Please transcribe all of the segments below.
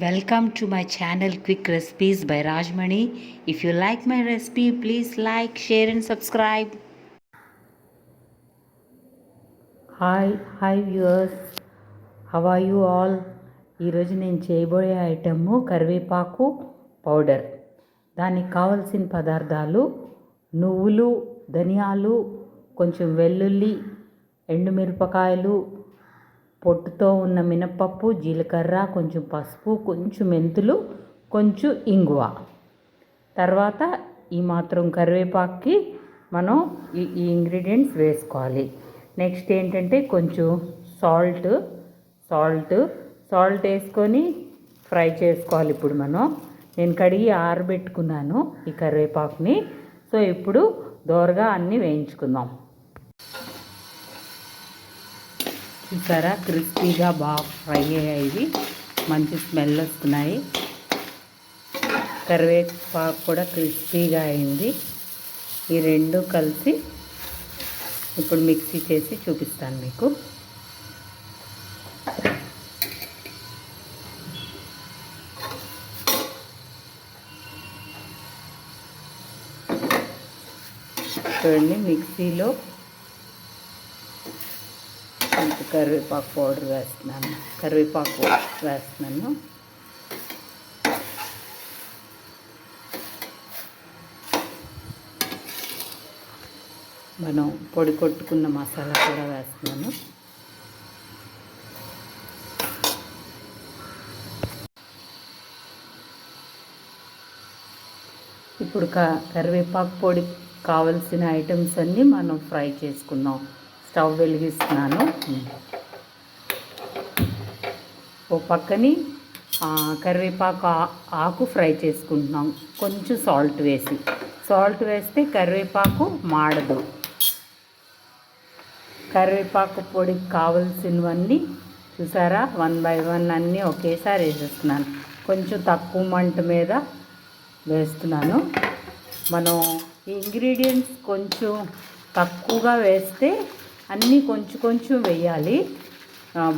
Welcome to my channel Quick Recipes by Rajmani. If you like my recipe, please like, share and subscribe. Hi viewers. How are you all? ఈరోజు నేను చేయబోయే item కరివేపాకు powder. దానికి కావలసిన పదార్థాలు నువ్వులు, ధనియాలు, కొంచెం వెల్లుల్లి, ఎండుమిరపకాయలు, పొట్టుతో ఉన్న మినపప్పు, జీలకర్ర, కొంచెం పసుపు, కొంచెం మెంతులు, కొంచెం ఇంగువ. తర్వాత ఈ మాత్రం కరివేపాకుకి మనం ఈ ఇంగ్రీడియంట్స్ వేసుకోవాలి. నెక్స్ట్ ఏంటంటే కొంచెం సాల్ట్ వేసుకొని ఫ్రై చేసుకోవాలి. ఇప్పుడు నేను కడిగి ఆరబెట్టుకున్నాను ఈ కరివేపాకుని. సో ఇప్పుడు దోరగా అన్నీ వేయించుకుందాం. చూసారా, క్రిస్పీగా బాగా ఫ్రై అయ్యాయి, మంచి స్మెల్ వస్తున్నాయి. కరివేపాకు కూడా క్రిస్పీగా అయింది. ఈ రెండు కలిసి ఇప్పుడు మిక్సీ చేసి చూపిస్తాను మీకు. చూడండి, మిక్సీలో కరివేపాకు వేస్తున్నాను. మనం పొడి కొట్టుకున్న మసాలా కూడా వేస్తున్నాను. ఇప్పుడు కరివేపాకు పొడి కావలసిన ఐటమ్స్ అన్నీ మనం ఫ్రై చేసుకుందాం. స్టవ్ వెలిగిస్తున్నాను. ఓ పక్కని కరివేపాకు ఆకు ఫ్రై చేసుకుంటున్నాం, కొంచెం సాల్ట్ వేస్తే కరివేపాకు మాడదు. కరివేపాకు పొడికి కావలసినవన్నీ చూసారా, 1 by 1 అన్నీ ఒకేసారి వేసేస్తున్నాను. కొంచెం తక్కువ మంట మీద వేస్తున్నాను. మనం ఈ ఇంగ్రీడియంట్స్ కొంచెం తక్కువగా వేస్తే అన్నీ కొంచెం వేయాలి.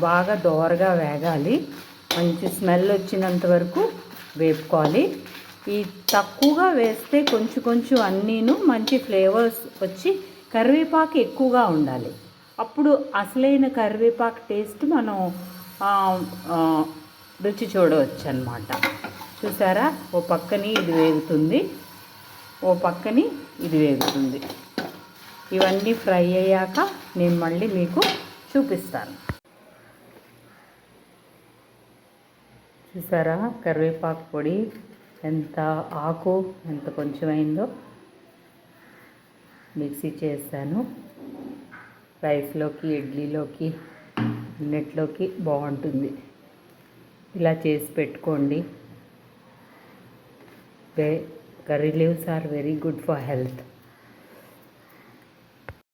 బాగా దోరగా వేగాలి, మంచి స్మెల్ వచ్చినంత వరకు వేపుకోవాలి. ఈ తక్కువగా వేస్తే కొంచెం అన్నీను మంచి ఫ్లేవర్స్ వచ్చి కరివేపాకు ఎక్కువగా ఉండాలి. అప్పుడు అసలైన కరివేపాకు టేస్ట్ మనం రుచి చూడవచ్చు అన్నమాట. చూసారా, ఓ పక్కని ఇది వేగుతుంది, ఓ పక్కని ఇది వేగుతుంది. ఇవన్నీ ఫ్రై అయ్యాక నేను మళ్ళీ మీకు చూపిస్తాను. చూసారా, కరివేపాకు పొడి ఆకు ఎంత కొంచెం అయిందో మిక్సీ చేశాను. రైస్లోకి, ఇడ్లీలోకి, అన్నిట్లోకి బాగుంటుంది. ఇలా చేసి పెట్టుకోండి. Curry leaves are very good for health.